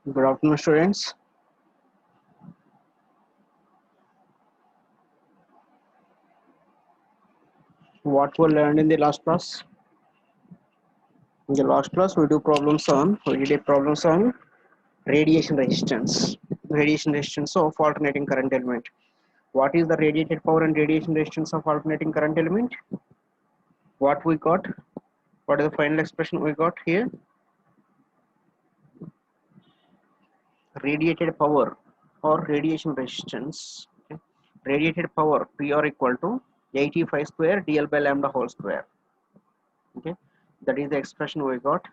Good afternoon, students. What we learned in the last class? In the last class, we did problems on radiation resistance of alternating current element. What is the radiated power and radiation resistance of alternating current element? What we got? What is the final expression we got here? Radiated power or radiation resistance. Okay. Radiated power PR equal to 85 square dl by lambda whole square. Okay, that is the expression we got.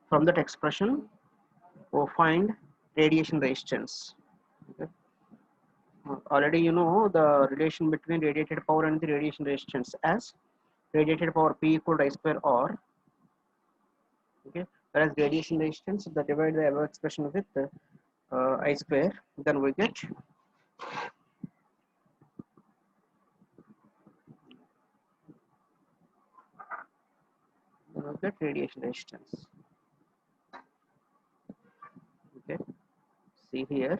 From that expression, we find radiation resistance. Okay. Already you know the relation between radiated power and the radiation resistance as radiated power P equal to I square R. Okay, whereas radiation resistance, the divide the above expression with I square, then we get radiation resistance. Okay, see here,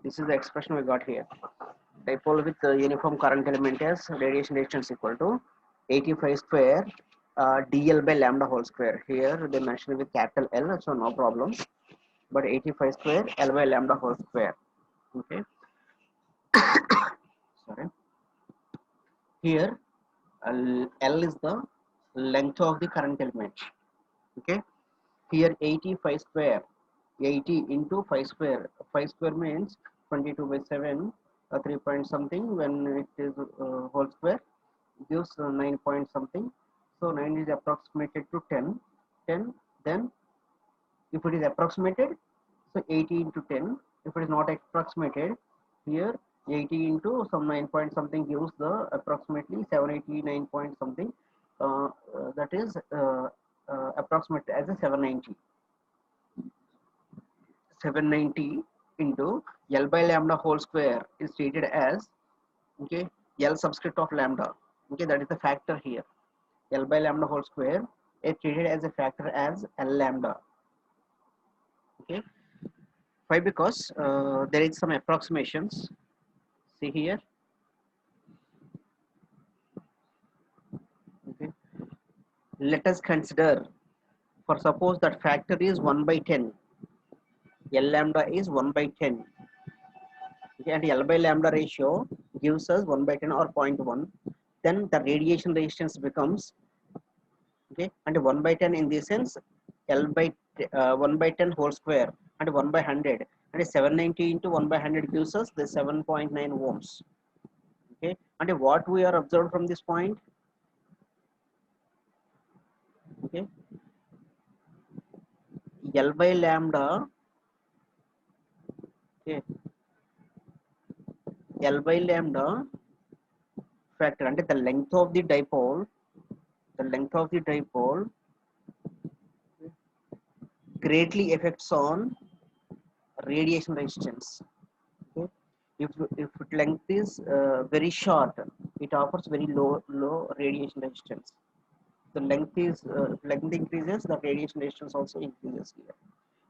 this is the expression we got here. Dipole with uniform current element as radiation resistance equal to 85 square dl by lambda whole square. Here they mentioned with capital L, so no problem. But 85 square L by lambda whole square. Okay, sorry. Here L is the length of the current element. Okay, here 85 square, 80 into 5 square. 5 square means 22 by 7, 3 point something. When it is whole square, gives 9 point something. So 9 is approximated to 10. 10, then if it is approximated, so 80 into 10. If it is not approximated, here 80 into some 9 point something gives the approximately 789 point something. That is approximate as a 790. 790 into L by lambda whole square is treated as, okay, L subscript of lambda. Okay, that is the factor here. L by lambda whole square is treated as a factor as L lambda. Okay, why? Because there is some approximations. See here. Okay, let us consider, for suppose that factor is 1 by 10. L lambda is 1 by 10. Okay, and L by lambda ratio gives us 1 by 10 or 0.1. Then the radiation resistance becomes, okay, and 1 by 10 in this sense L by 1 by 10 whole square and 1 by 100, and 790 into 1 by 100 gives us the 7.9 ohms. Okay, and what we are observed from this point, okay, L by lambda, okay, L by lambda factor and the length of the dipole, greatly affects on radiation resistance. Okay, if length is very short, it offers very low radiation resistance. The length is length increases, the radiation resistance also increases here.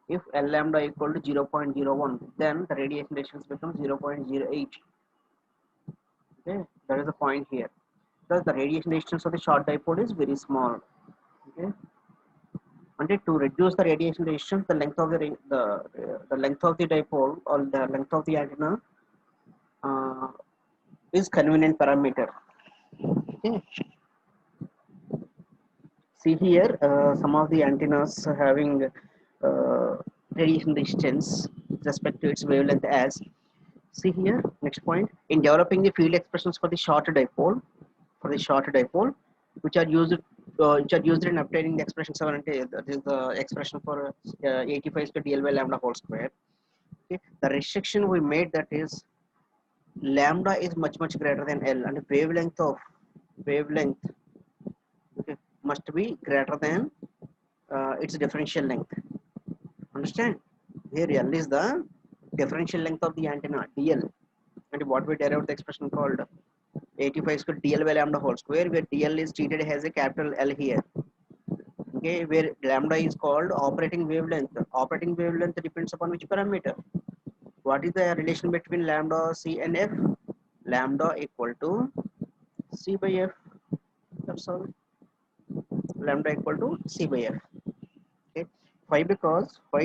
If L lambda equal to 0.01, then the radiation resistance becomes 0.08. Okay, that is the point here. Thus the radiation resistance of the short dipole is very small. Okay, and to reduce the radiation resistance, the length of the length of the dipole or the length of the antenna uh, is convenient parameter. Okay. See here, some of the antennas having radiation resistance with respect to its wavelength as. See here, next point. In developing the field expressions for the short dipole, which are used in obtaining the expression 7, that is the expression for 85 square dl by lambda whole square. Okay. The restriction we made, that is lambda is much greater than L, and wavelength, okay, must be greater than its differential length. Understand? Here L is the differential length of the antenna, DL, and what we derived the expression called 85 square dl by lambda whole square, where dl is treated as a capital L here. Okay, where lambda is called operating wavelength. Operating wavelength depends upon which parameter? What is the relation between lambda, c and f? Lambda equal to c by f. That's all. Lambda equal to c by f. Okay. Why? Because why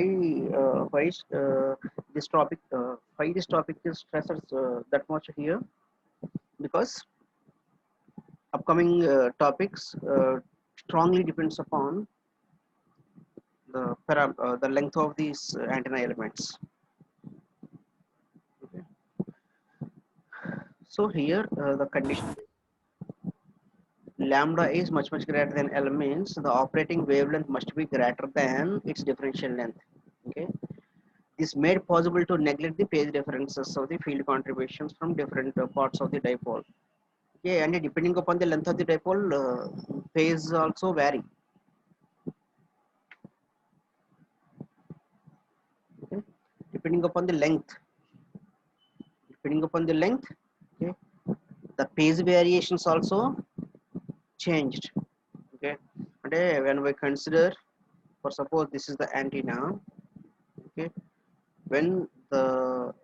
this topic is stresses that much here? Because upcoming topics strongly depends upon the length of these antenna elements. Okay. So here the condition lambda is much greater than L means the operating wavelength must be greater than its differential length. Okay, this made possible to neglect the phase differences of the field contributions from different parts of the dipole. Okay, and depending upon the length of the dipole, phase also vary. Okay, depending upon the length, depending upon the length, okay, the phase variations also changed. Okay, and when we consider, for suppose this is the antenna. Okay, when the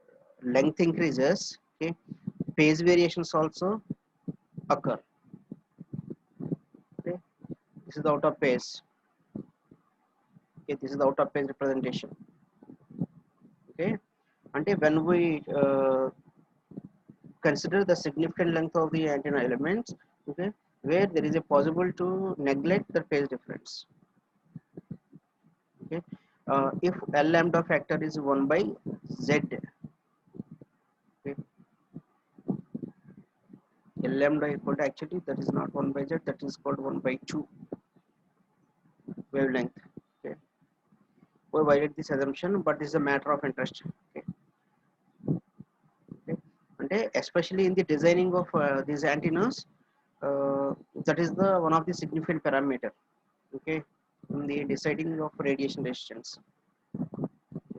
length increases, okay, phase variations also occur. Okay, this is the out of phase. Okay, this is the out of phase representation. Okay, and when we consider the significant length of the antenna elements, okay, where there is a possible to neglect the phase difference. Okay, if L lambda factor is 1 by z. Okay, L lambda equal to, actually that is not 1 by z, that is called 1 by 2 wavelength. Okay, we violate this assumption, but this is a matter of interest. Okay, okay. And especially in the designing of these antennas, that is the one of the significant parameter. Okay, in the deciding of radiation resistance.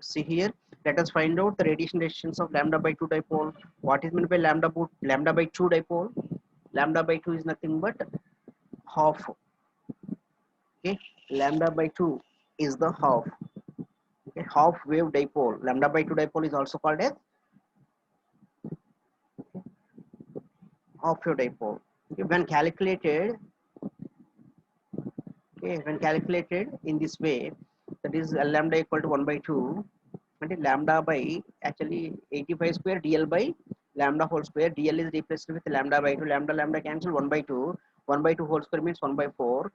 See here, let us find out the radiation resistance of lambda by 2 dipole. What is meant by lambda by 2 dipole? Lambda by 2 is nothing but half. Okay, lambda by 2 is the half. Okay, half wave dipole. Lambda by 2 dipole is also called as half wave dipole. Okay, when calculated in this way, that is lambda equal to 1 by 2, and lambda by actually 85 square dl by lambda whole square. Dl is replaced with lambda by 2. Lambda cancel, 1 by 2. 1 by 2 whole square means 1 by 4.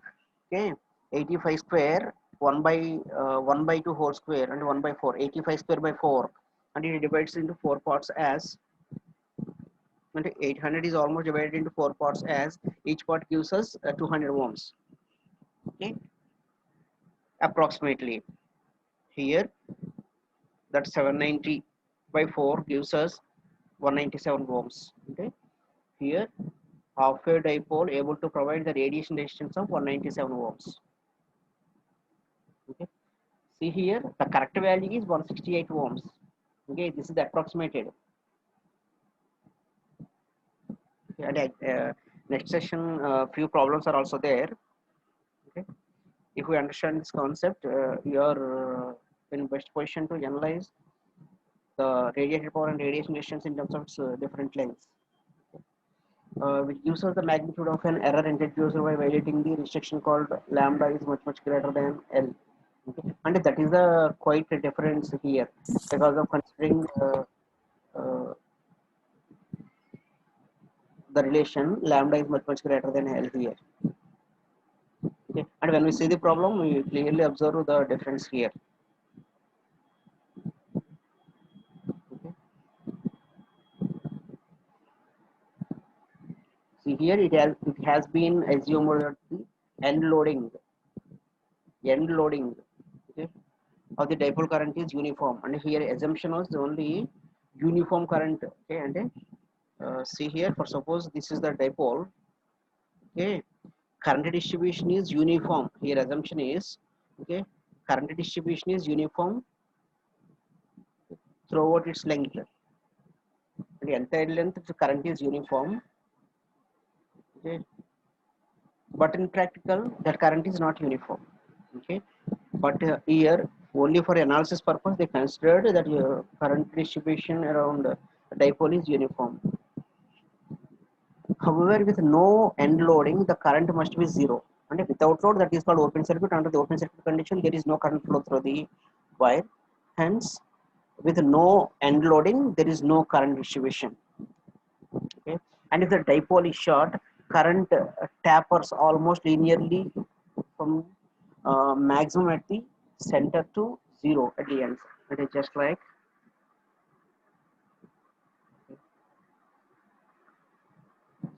Okay, 85 square 1 by 2 whole square and 1 by 4. 85 square by 4, and it divides into 4 parts as, and 800 is almost divided into 4 parts as each part gives us 200 ohms. Okay, approximately. Here that 790 by 4 gives us 197 ohms. Okay, here half wave dipole able to provide the radiation resistance of 197 ohms. Okay, see here the correct value is 168 ohms. Okay, this is approximated. Okay, and next session few problems are also there. Okay, if we understand this concept, you are in best position to analyze the radiated power and radiation resistance in terms of its different lengths. Which gives us the magnitude of an error introduced by violating the restriction called lambda is much greater than L. Okay. And that is a quite a difference here because of considering uh, the relation lambda is much greater than L here. Okay. And when we see the problem, we clearly observe the difference here. Okay. See here, it has been assumed that the end loading okay, of the dipole current is uniform, and here assumption was only uniform current. Okay, and see here, for suppose this is the dipole. Okay, current distribution is uniform. Here assumption is, okay, current distribution is uniform throughout its length. The entire length of the current is uniform. Okay, but in practical, that current is not uniform. Okay, but here only for analysis purpose they considered that current distribution around dipole is uniform. However, with no end loading, the current must be zero. And without load, that is called open circuit. Under the open circuit condition, there is no current flow through the wire. Hence, with no end loading, there is no current distribution. Okay, and if the dipole is short, current tapers almost linearly from maximum at the center to zero at the end. It is just like,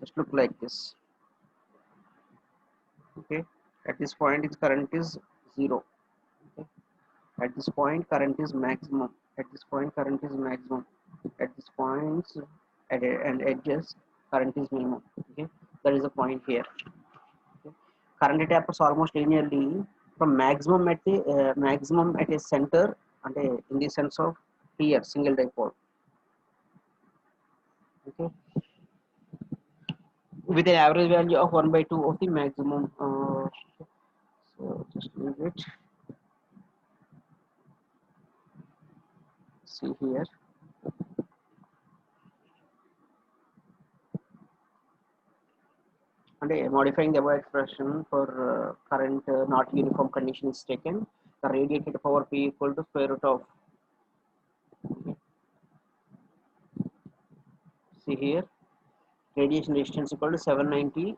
just look like this. Okay, at this point, its current is zero. Okay. At this point, current is maximum. At this point, current is maximum. At this point, and edges, current is minimum. Okay, that is the point here. Okay. Current tapers almost linearly from maximum at a center, and in the sense of here single dipole. Okay, with an average value of 1 by 2 of the maximum. So just leave it. See here. And modifying the above expression for current not uniform condition is taken. The radiated power P equal to square root of, okay. See here, radiation resistance equal to 790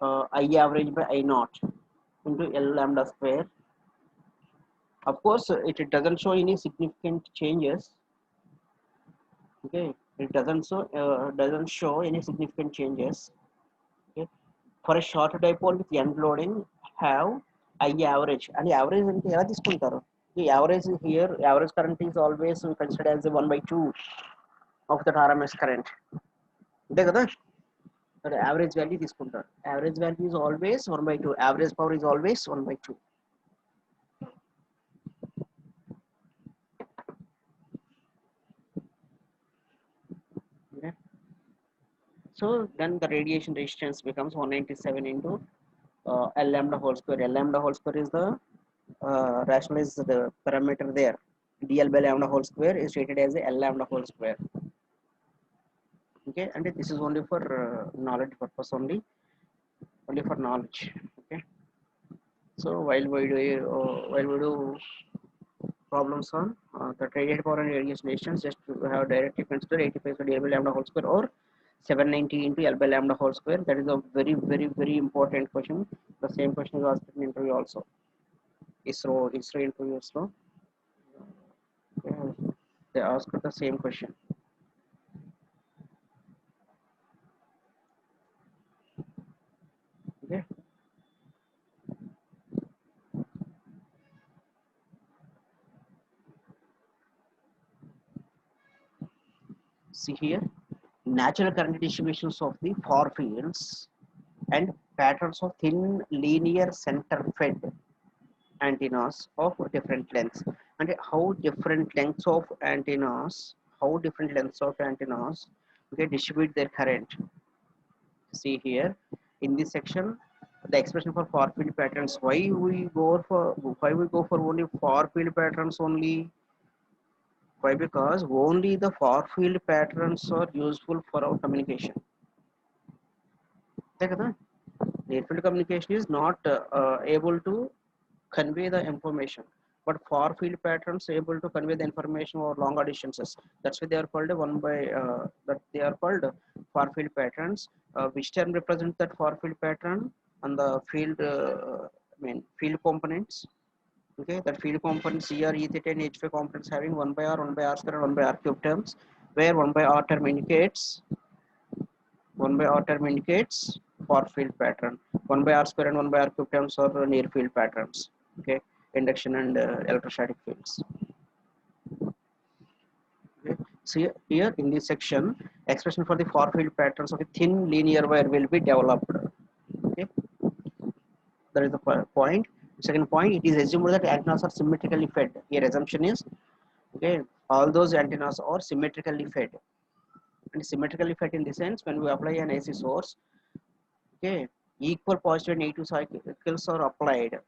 I average by I naught into L lambda square. Of course, it doesn't show any significant changes. Okay, it doesn't show any significant changes. Okay, for a short dipole with end loading, have I average and average అంటే ఎలా తీసుకుంటారు? The average here, average current is always considered as a 1 by 2 of the RMS current. అంతే కదా? Average value తీసుకుంటారు. Average value is always 1 by 2. Average power is always 1 by 2. Okay. So then the radiation resistance becomes 197 into L lambda whole square. L lambda whole square is the rationalize the parameter there. DL by lambda whole square is stated as a L lambda whole square. Okay, and this is only for knowledge purpose only for knowledge. Okay, so while we do problems on the radiated power and radiation resistance, just to have directly consider 85 DL by lambda whole square or 790 into L by lambda whole square. That is a very important question. The same question is asked in interview also. ISRO interview also. They asked the same question. Okay. See here, natural current distributions of the far fields and patterns of thin linear center fed antennas of different lengths, and how different lengths of antennas, okay, distribute their current. See here in this section, the expression for far field patterns. Why we go for only far field patterns only? Why? Because only the far field patterns are useful for our communication. Near field communication is not able to convey the information, but far field patterns able to convey the information over longer distances. That's why they are called far field patterns. Which term represents that far field pattern? And the field, field components. Okay, that field components here, E theta and H phi components having 1 by R, 1 by R square, and 1 by R cube terms, where 1 by R term indicates far field pattern. 1 by R square and 1 by R cube terms are near field patterns. Okay, induction and electrostatic fields. Okay. See here in this section, expression for the far field patterns of a thin linear wire will be developed. Okay, that is the point. Second point, it is assumed that antennas are symmetrically fed. Here assumption is, okay, all those antennas are symmetrically fed. And symmetrically fed in the sense, when we apply an AC source, okay, equal positive and negative cycles are applied.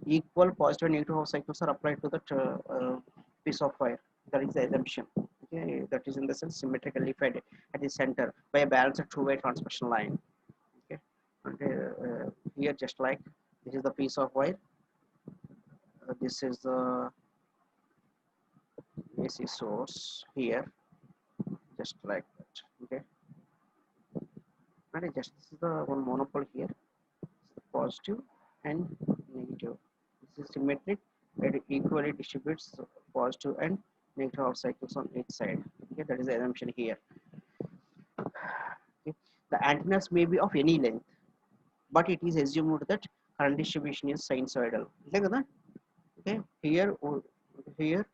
equal positive and negative half cycles are applied to that piece of wire. That is the assumption. Okay, that is in the sense symmetrically fed at the center by a balanced two-way transmission line. Okay, and here just like this is the piece of wire. This is the AC source here, just like that. Okay, and just this is the one monopole here, positive and negative. This is symmetric. It equally distributes positive and negative half cycles on each side. Okay, that is the assumption here. Okay. The antennas may be of any length, but it is assumed that current distribution is sinusoidal. Like that. Okay, here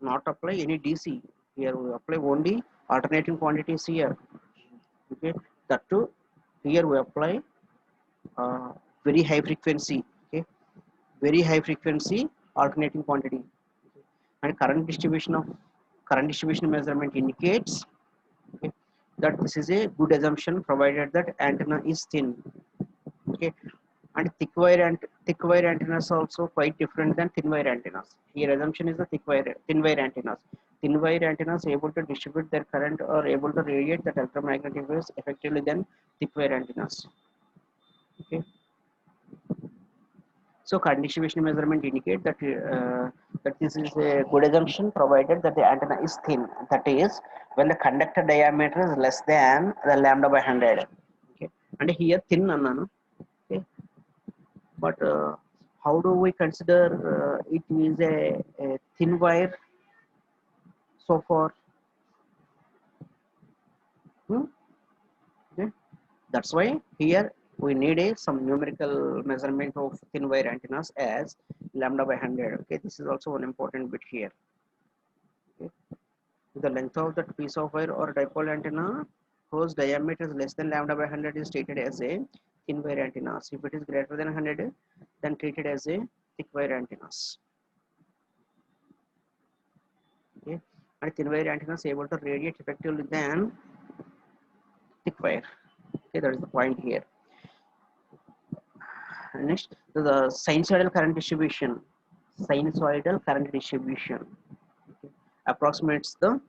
not apply any DC. Here we apply only alternating quantities here. Okay, that too. Here we apply very high frequency. Okay, very high frequency alternating quantity, and current distribution measurement indicates, okay, that this is a good assumption provided that antenna is thin. Okay, and thick wire antennas are also quite different than thin wire antennas. Here assumption is the thin wire antennas. Thin wire antennas able to distribute their current or able to radiate that electromagnetic waves effectively than thick wire antennas. Okay, so current distribution measurement indicate that this is a good assumption provided that the antenna is thin. That is, when the conductor diameter is less than the lambda by 100. Okay, and here thin annanu. Okay, but how do we consider it is a thin wire so far? Hmm? Okay. That's why here we need some numerical measurement of thin wire antennas as lambda by 100. Okay, this is also one important bit here. Okay. The length of that piece of wire or dipole antenna whose diameter is less than lambda by 100 is stated as a thin wire antennas. If it is greater than 100, then treated as a thick wire antennas. Okay, and thin wire antennas able to radiate effectively than thick wire. Okay, that is the point here. Next, the sinusoidal current distribution. Sinusoidal current distribution, okay, approximates the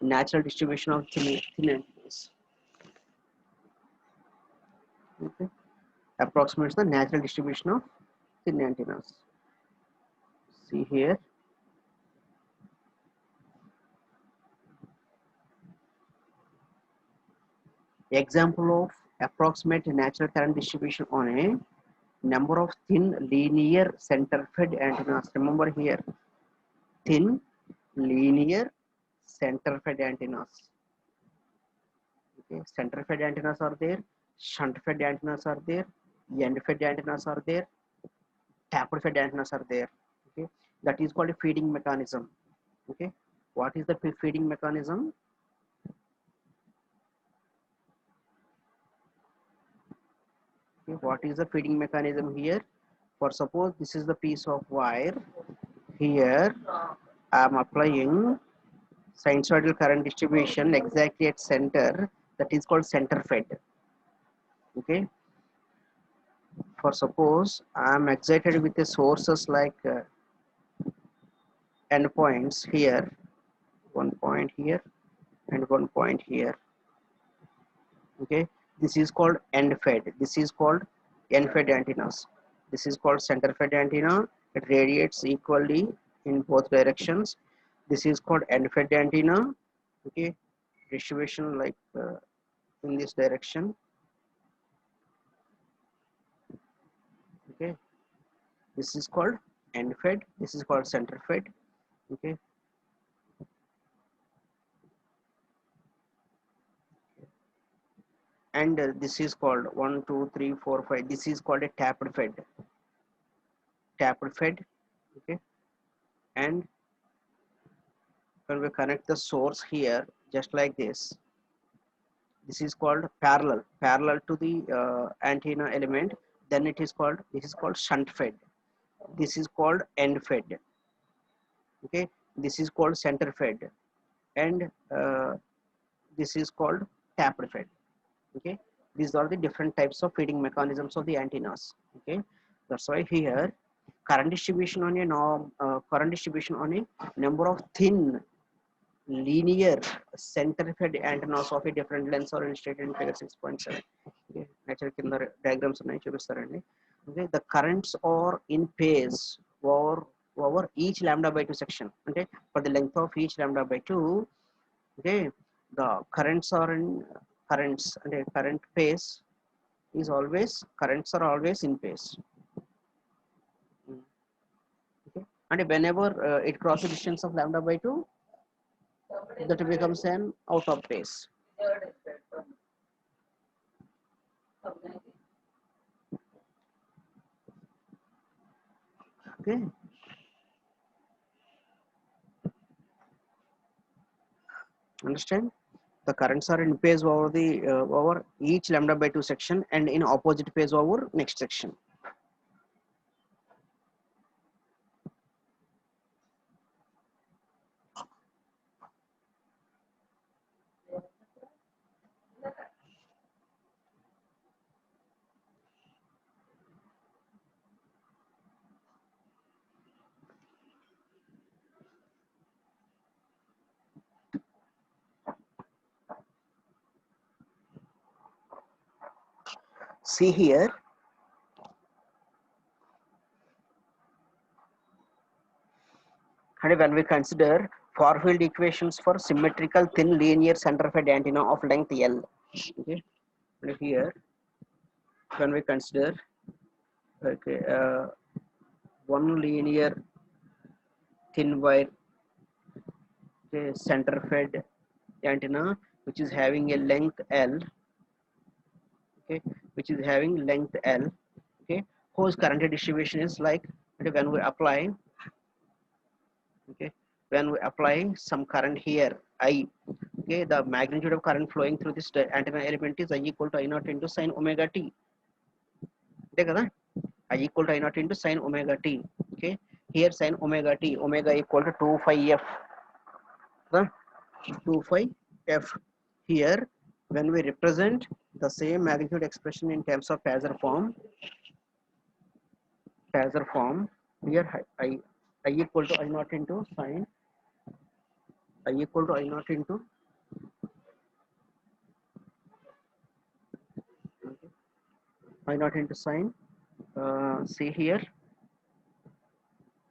natural distribution of thin antennas. Okay, approximates the natural distribution of thin antennas. See here. Example of approximate natural current distribution on a number of thin linear center fed antennas. Remember here, thin linear center fed antennas. Okay, center fed antennas are there, shunt fed antennas are there, end fed antennas are there, tapered fed antennas are there. Okay, that is called a feeding mechanism. Okay, what is the feeding mechanism? Okay, what is the feeding mechanism here? For suppose this is the piece of wire. Here I am applying sinusoidal current distribution exactly at center. That is called center fed. Okay, for suppose I am excited with the sources like endpoints here, one point here and one point here. Okay, this is called end fed. This is called end fed antennas. This is called center fed antenna. It radiates equally in both directions. This is called end fed antenna. Okay, distribution like in this direction. Okay, this is called end fed. This is called center fed. Okay, and this is called 1 2 3 4 5. This is called a tapered fed. Tapered fed. Okay, and when we connect the source here just like this, this is called parallel to the antenna element, then it is called, this is called shunt fed, this is called end fed. Okay, this is called center fed, and this is called tapered fed. Okay, these are the different types of feeding mechanisms of the antennas. Okay, that's why here current distribution on a norm, current distribution on a number of thin linear center-fed antennas of a different lengths or illustrated in figure 6.7. Okay, natural కింద diagrams ఉన్నాయి చూపిస్తారండి. Okay, the currents are in phase over each lambda by 2 section. Okay, for the length of each lambda by 2, okay, the currents are in currents and a current phase is always, currents are always in phase. Okay, and whenever it crosses the distance of lambda by 2, that becomes an out of phase. Okay, understand? The currents are in phase over the over each lambda by 2 section and in opposite phase over next section. See here, and when we consider far field equations for symmetrical thin linear center-fed antenna of length L. Okay, and here when we consider, okay, one linear thin wire, okay, center-fed antenna which is having a length L, okay, which is having length L, okay, whose current distribution is like, okay, when we apply, okay, when we apply some current here I, okay, the magnitude of current flowing through this antenna element is I equal to I naught into sine omega t. Okay, kada? I equal to I naught into sine omega t. Okay, here sine omega t, omega equal to 2 phi f, 2 phi f. Here when we represent the same magnitude expression in terms of phasor form, here I equal to I naught into sine, I equal to I naught into, I naught into sine, see here,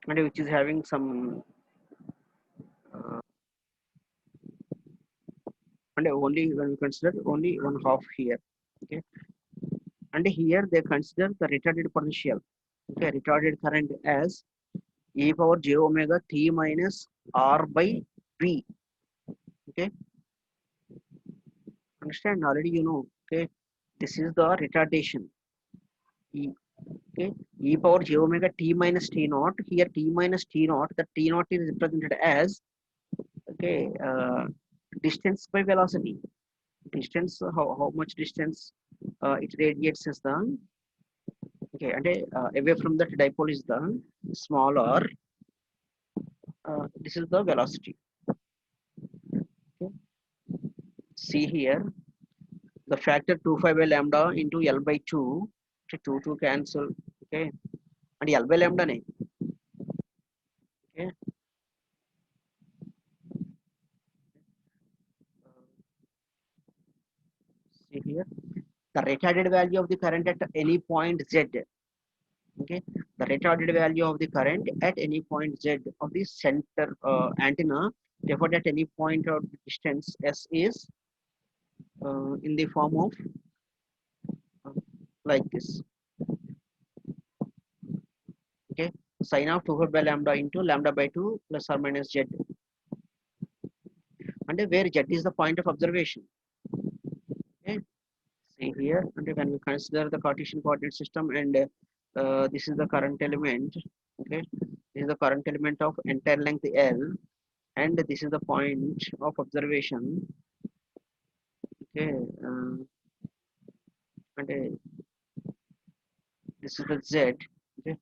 and which is having some and only when we consider only one half here. Okay, and here they consider the retarded potential, okay, retarded current as e power j omega t minus r by v. Okay, understand? Already you know. Okay, this is the retardation e, okay, e power j omega t minus t naught. Here t minus t naught, the t naught is represented as, okay, distance by velocity. Distance, how much distance it radiates is the, okay, and away from that dipole is the small r, this is the velocity. Okay, see here the factor 2 by lambda into L by 2, so 2 cancel, okay, and L by lambda ne, okay, see here the retarded value of the current at any point z, okay, the retarded value of the current at any point z of the center antenna, therefore at any point of distance s is in the form of uh, like this, okay, sine of 2 by lambda into lambda by 2 plus or minus z, and where z is the point of observation. Okay, see here, and when we consider the Cartesian coordinate system, and this is the current element, okay, this is the current element of entire length L, and this is the point of observation, okay, and this is the z, okay,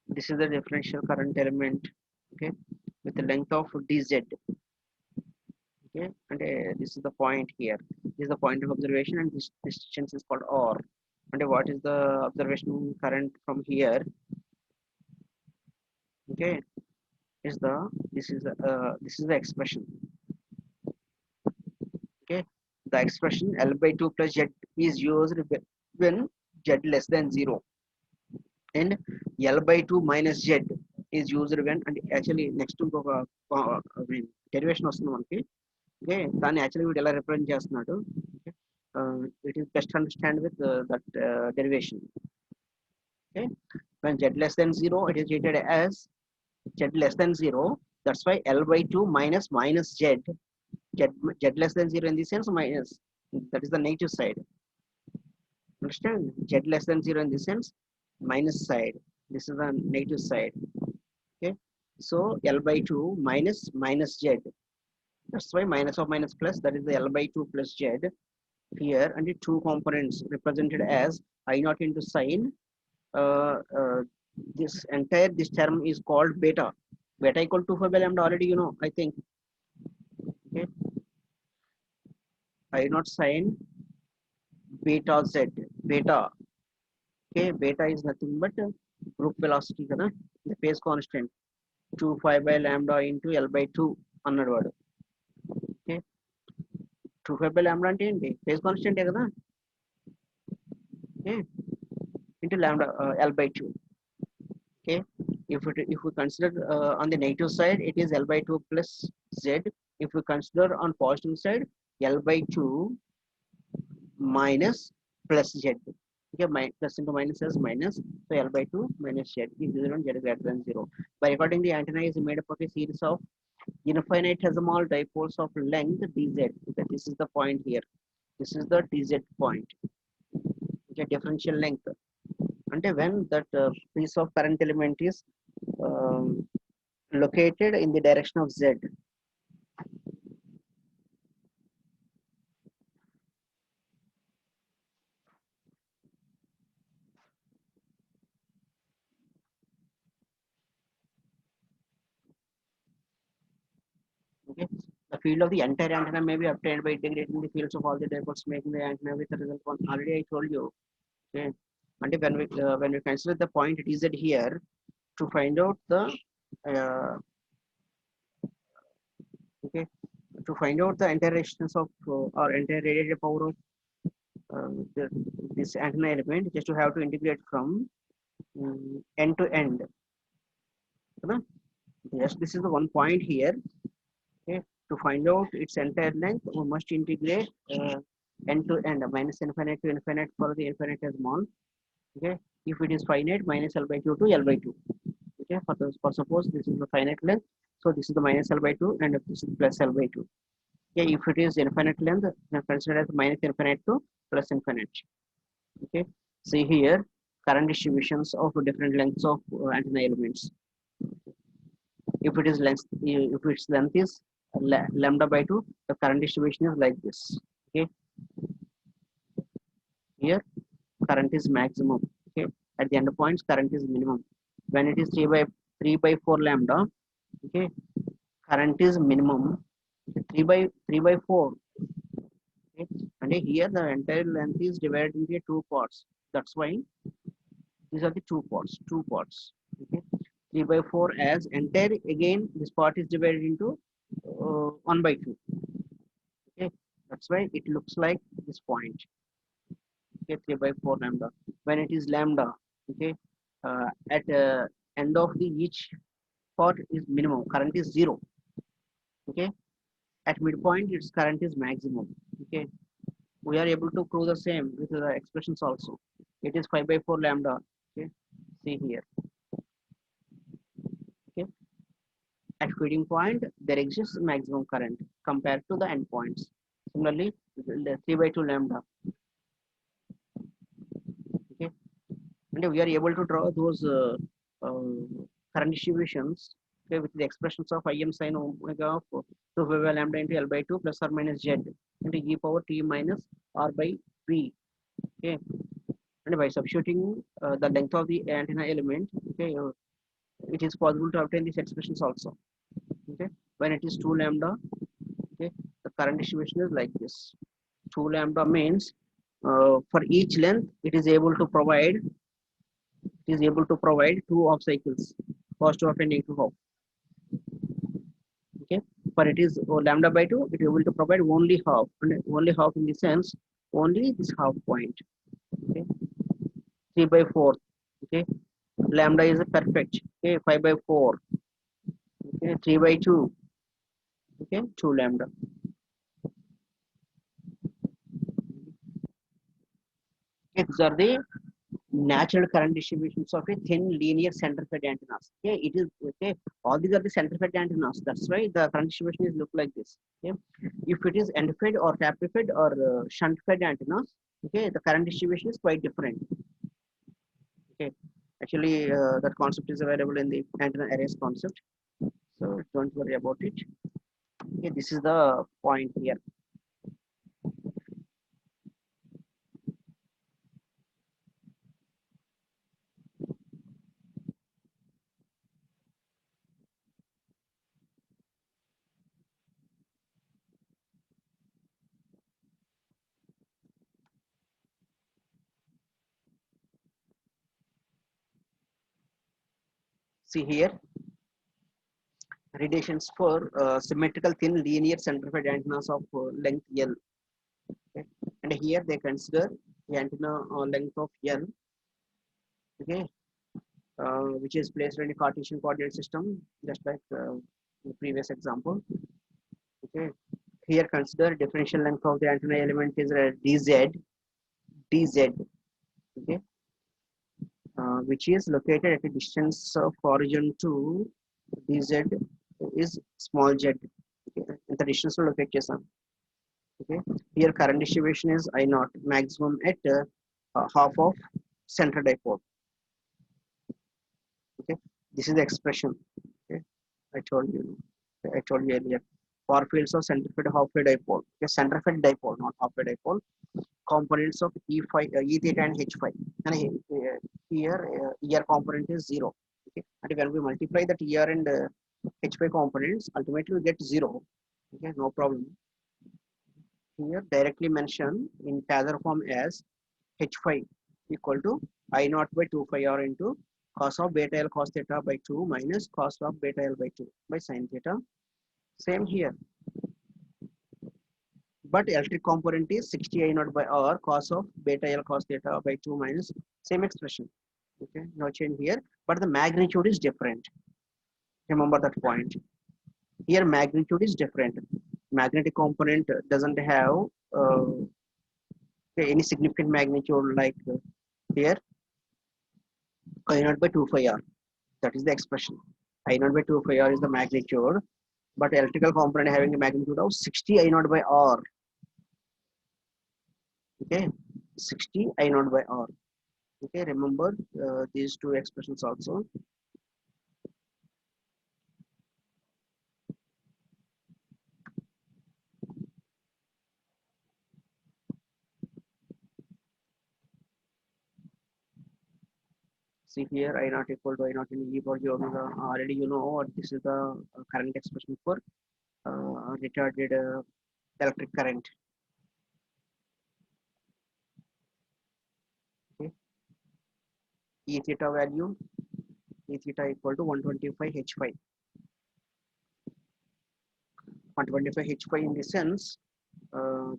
this is the differential current element, okay, with the length of dz, okay, and this is the point here, this is the point of observation, and this distance is called r, and what is the observation current from here, Okay, is the this is the expression. Okay, the expression L by 2 plus Z is used when Z less than 0, and L by 2 minus Z is used when, and actually next ఇంకొక derivation వస్తుంది మనకి. Okay, దాన్ని actually వీడు ఎలా represent చేస్తున్నాడు. It is best understand with that derivation. Okay, when Z less than 0, it is treated as Z less than 0. That's why L by 2 minus minus Z, Z less than 0 in the sense minus, that is the negative side. Understand? Z less than 0 in the sense minus side. This is the negative side. Okay, so L by 2 minus minus Z. That's why minus of minus plus, that is the L by 2 plus Z here, and the two components represented as I naught into sine. uh, uh, this term is called beta. Beta equal to 4 by lambda, already you know, I think. Okay, I naught sine beta Z, beta. Okay, beta is nothing but group velocity kada, the phase constant 2 5 by lambda into L by 2 అన్నాడు వాడు. Okay, 2 5 by lambda అంటే ఏంటి, phase constant కదా. Okay, into lambda L by 2. Okay, if we consider on the negative side, it is L by 2 plus Z. If we consider on positive side, L by 2 minus plus Z. Okay, plus into minus as minus, so L by 2 minus Z is 0 and Z is greater than 0. By recording, the antenna is made up of a series of infinitesimal dipoles of length dz. Okay, this is the point here, this is the dz point. Okay, differential length, and when that piece of current element is um, located in the direction of Z. Okay, the field of the entire antenna may be obtained by integrating the fields of all the dipoles, making the antenna with the result one. Already I told you. Okay, and when we consider the point dz here, to find out the uh, okay, to find out the entire resistance of or entire radiated power of this antenna element, just to have to integrate from end to end. Okay? Yes, this is the one point here. Okay, to find out its entire length, we must integrate end to end, minus infinite to infinite for the infinitesimal. Okay, if it is finite, minus L by 2 to L by 2. Okay, for suppose this is the finite length, so this is the minus L by 2 and this is plus L by 2. Okay, if it is infinite length, then consider as minus infinite to plus infinite. Okay, see here current distributions of different lengths of antenna elements. If it is length, if its length is lambda by 2, the current distribution is like this. Okay, here current is maximum. Okay, at the end points current is minimum. When it is 3 by 4 lambda, okay, current is minimum 3 by 4. Okay, and here the entire length is divided into two parts. That's why these are the two parts. Okay, 3 by 4 as entire, again this part is divided into 1 by 2. Okay, that's why it looks like this point. Okay, 3 by 4 lambda. When it is lambda, okay, at end of the each part is minimum, current is 0. Okay, at midpoint its current is maximum. Okay, we are able to prove the same with the expressions also. It is 5 by 4 lambda. Okay, see here. Okay, at feeding point there exists maximum current compared to the endpoints. Similarly, 3 by 2 lambda. Okay, and we are able to draw those current distributions, okay, with the expressions of Im sin omega of 2 by lambda into L by 2 plus or minus Z into e power t minus r by v. Okay, and by substituting the length of the antenna element, okay, it is possible to obtain these expressions also. Okay, when it is 2 lambda, okay, the current distribution is like this. 2 lambda means for each length it is able to provide two off cycles. positive half and negative half. Okay, but it is lambda by 2, it will to provide only half, and only half in the sense only this half point. Okay, 3 by 4. Okay, lambda is a perfect. Okay, 5 by 4. Okay, 3 by 2. Okay, 2 lambda. Okay, these are the natural current distributions of a thin linear center fed antennas. Okay, it is okay. All these are the center fed antennas. That's why the current distribution is look like this. Okay, if it is end fed or taper fed or shunt fed antennas, okay, the current distribution is quite different. Okay, actually, that concept is available in the antenna arrays concept. So don't worry about it. Okay, this is the point here. See here, radiations for symmetrical thin linear center fed antennas of length L. Okay, and here they consider the antenna length of L. Okay, which is placed in a Cartesian coordinate system, just like the previous example. Okay, here consider differential length of the antenna element is dz. Okay, which is located at a distance of origin to dz is small z. Okay, and the distance of location. Okay, here current distribution is I naught maximum at half of center dipole. Okay, this is the expression. Okay, I told you. I told you earlier. Far fields of centrifugal half-wave dipole. Okay, centrifugal dipole, not half-wave dipole. Components of E phi, E theta and H phi. And here, ER component is 0. Okay, and when we multiply that ER and H phi components, ultimately we get 0. Okay, no problem. Here directly mentioned in Taylor form as H phi equal to I naught by 2 phi r into cos of beta L cos theta by 2 minus cos of beta L by 2 by sin theta. Same here. But electric component is 60 I naught by r cos of beta L cos theta by 2 minus same expression. Okay, no change here, but the magnitude is different. Remember that point. Here magnitude is different. Magnetic component doesn't have any significant magnitude like here I naught by 2 phi r. That is the expression. I naught by 2 phi r is the magnitude, but electrical component having a magnitude of 60 I naught by r. Okay, 60 I naught by r. Okay, remember these two expressions also. See here, I naught equal to I naught in e power j omega. Already you know what this is the current expression for retarded electric current. Okay, E theta value, E theta equal to 125 H phi. 125 H phi in the sense,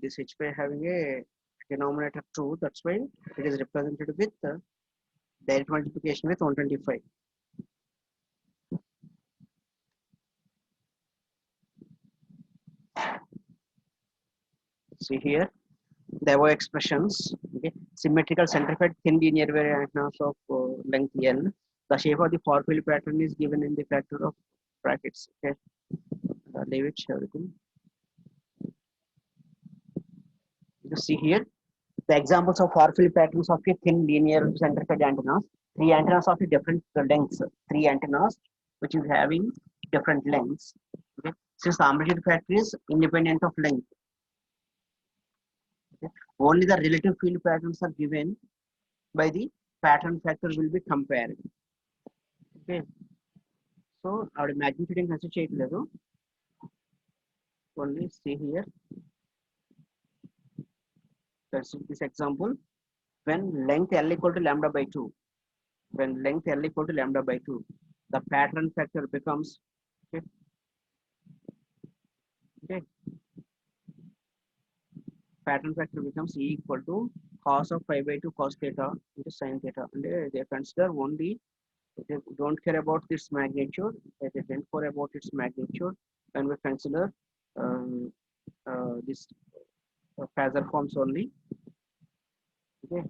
this H phi having a denominator 2, that's why it is represented with direct multiplication with 125. See here, there were expressions. Okay, symmetrical centrifugal thin linear wave antennas of length L. The shape of the far field pattern is given in the factor of brackets. Okay, leave it everything. You see here the examples of far field patterns of a thin linear centrifugal antennas. Three antennas of a different lengths. Three antennas which is having different lengths. Okay, since the amplitude factor is independent of length. Okay, only the relative field patterns are given by the pattern factor will be compared. Okay, so our magnitude in consider level. Only see here. Consider this example. When length L equal to lambda by 2, when length L equal to lambda by 2, the pattern factor becomes, okay, okay, pattern factor becomes E equal to cos of pi by 2 cos theta into sin theta. And they consider only, they don't care about its magnitude, they don't care about its magnitude when we consider this phasor forms only. Okay.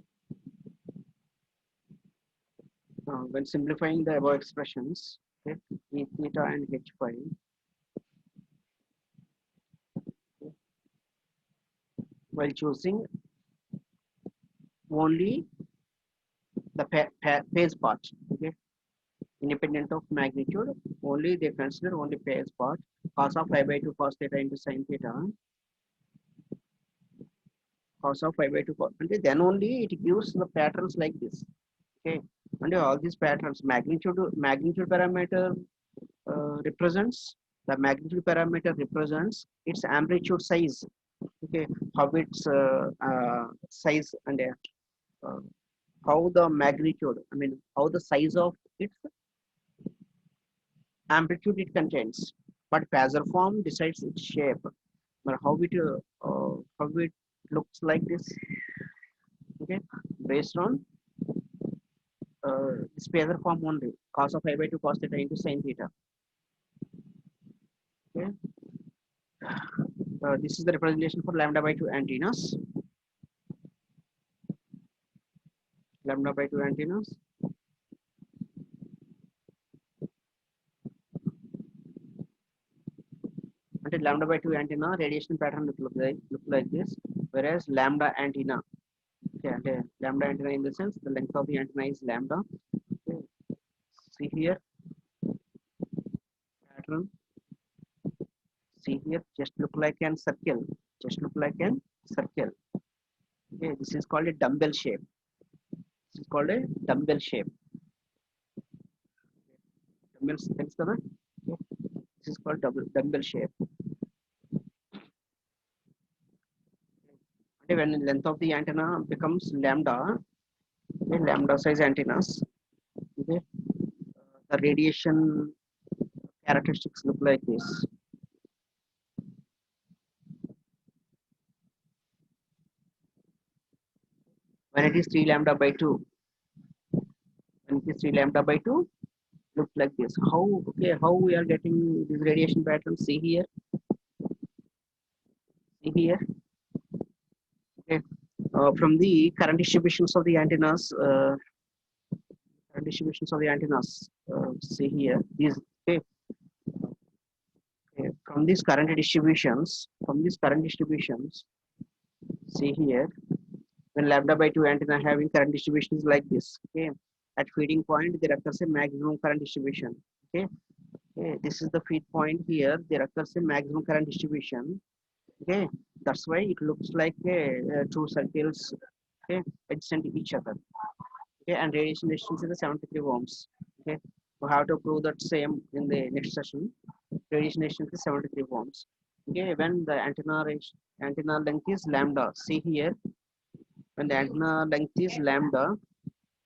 When simplifying the above expressions, okay, E theta and H phi, okay, while choosing only the phase part, okay, independent of magnitude, only they consider only phase part, cos of pi by 2 cos theta into sin theta, cos of pi by 2 cos, and then only it gives the patterns like this, okay, and all these patterns, magnitude parameter represents, the magnitude parameter represents its amplitude size, okay, how its size, and uh, how the magnitude, I mean how the size of its amplitude it contains, but phasor form decides its shape, but how it looks like this, okay, based on this phasor form only, cos of pi by 2 cos theta into sin theta, okay. This is the representation for lambda by 2 antennas, lambda by 2 antennas. Until lambda by 2 antenna radiation pattern look like this, whereas lambda antenna, okay, and lambda antenna in the sense the length of the antenna is lambda, okay. See here pattern, see here, just look like an circle, just look like an circle, okay. This is called a dumbbell shape, this is called a dumbbell shape, dumbbell thanks to that, okay. This is called dumbbell shape, okay. When the length of the antenna becomes lambda, okay, lambda size antennas, okay, the radiation characteristics look like this. When it is 3 lambda by 2, when it is 3 lambda by 2, look like this. How, okay, how we are getting this radiation pattern? See here, see here, okay. From the current distributions of the antennas, current distributions of the antennas, see here, these, okay, okay. From these current distributions, see here, when lambda by 2 antenna having current distribution is like this, okay. At feeding point, there occurs a maximum current distribution, okay. Okay, this is the feed point here. There occurs a maximum current distribution. Okay, that's why it looks like two circles, okay, adjacent to each other. Okay, and radiation resistance is the 73 ohms. Okay, we have to prove that same in the next session. Radiation resistance is 73 ohms. Okay, when the antenna length is lambda. See here, when the antenna length is lambda,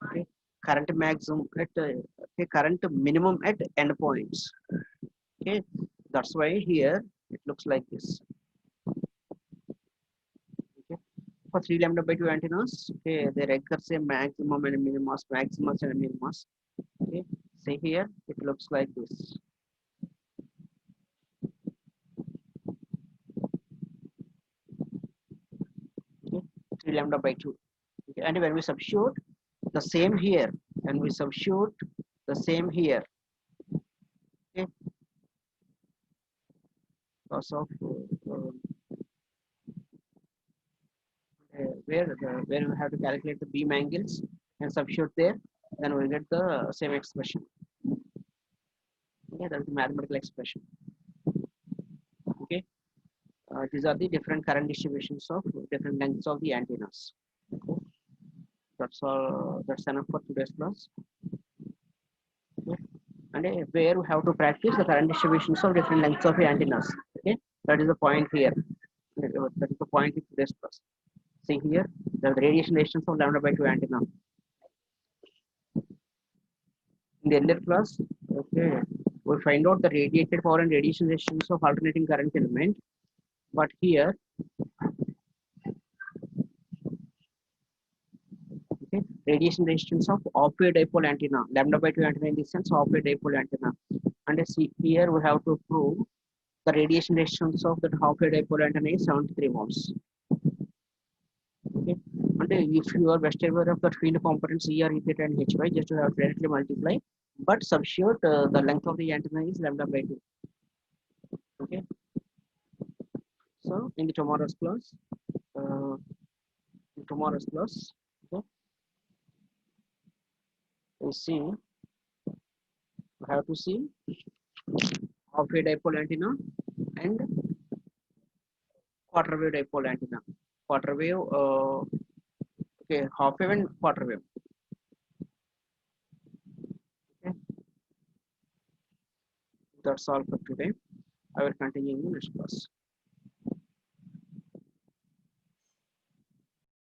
okay, current maximum at okay, current minimum at endpoints. Okay, that's why here it looks like this. Okay, for 3 lambda by 2 antennas, okay, there occurs a maximum and minimus, maximus and minimus. Okay, see here it looks like this. Okay, 3 lambda by 2. Okay, and when we substitute the same here, and we substitute the same here, okay, because of where we have to calculate the beam angles and substitute there, then we'll get the same expression. Okay, that's the mathematical expression. Okay, these are the different current distributions of different lengths of the antennas. Okay. That's all. That's enough for today's class. Okay. And where we have to practice the current distributions of different lengths of the antennas. Okay, that is the point here. That is the point in today's class. See here, the radiation resistance of lambda by 2 antenna. In the earlier class, Okay, we find out the radiated power and radiation resistance of alternating current element, but here, okay, radiation resistance of off-wave dipole antenna, lambda by 2 antenna in this sense, off-wave dipole antenna. And see here we have to prove the radiation resistance of that half-wave dipole antenna is 73 volts. Okay, and if you are best aware of the field components E R, E theta, and Hy, just you have to directly multiply, but substitute the length of the antenna is lambda by 2. Okay, so in the tomorrow's class, uh, okay, we see we have to see half-wave dipole antenna and quarter wave dipole antenna. Quarter wave, okay, half wave and quarter wave. Okay, that's all for today. I will continue in the next class.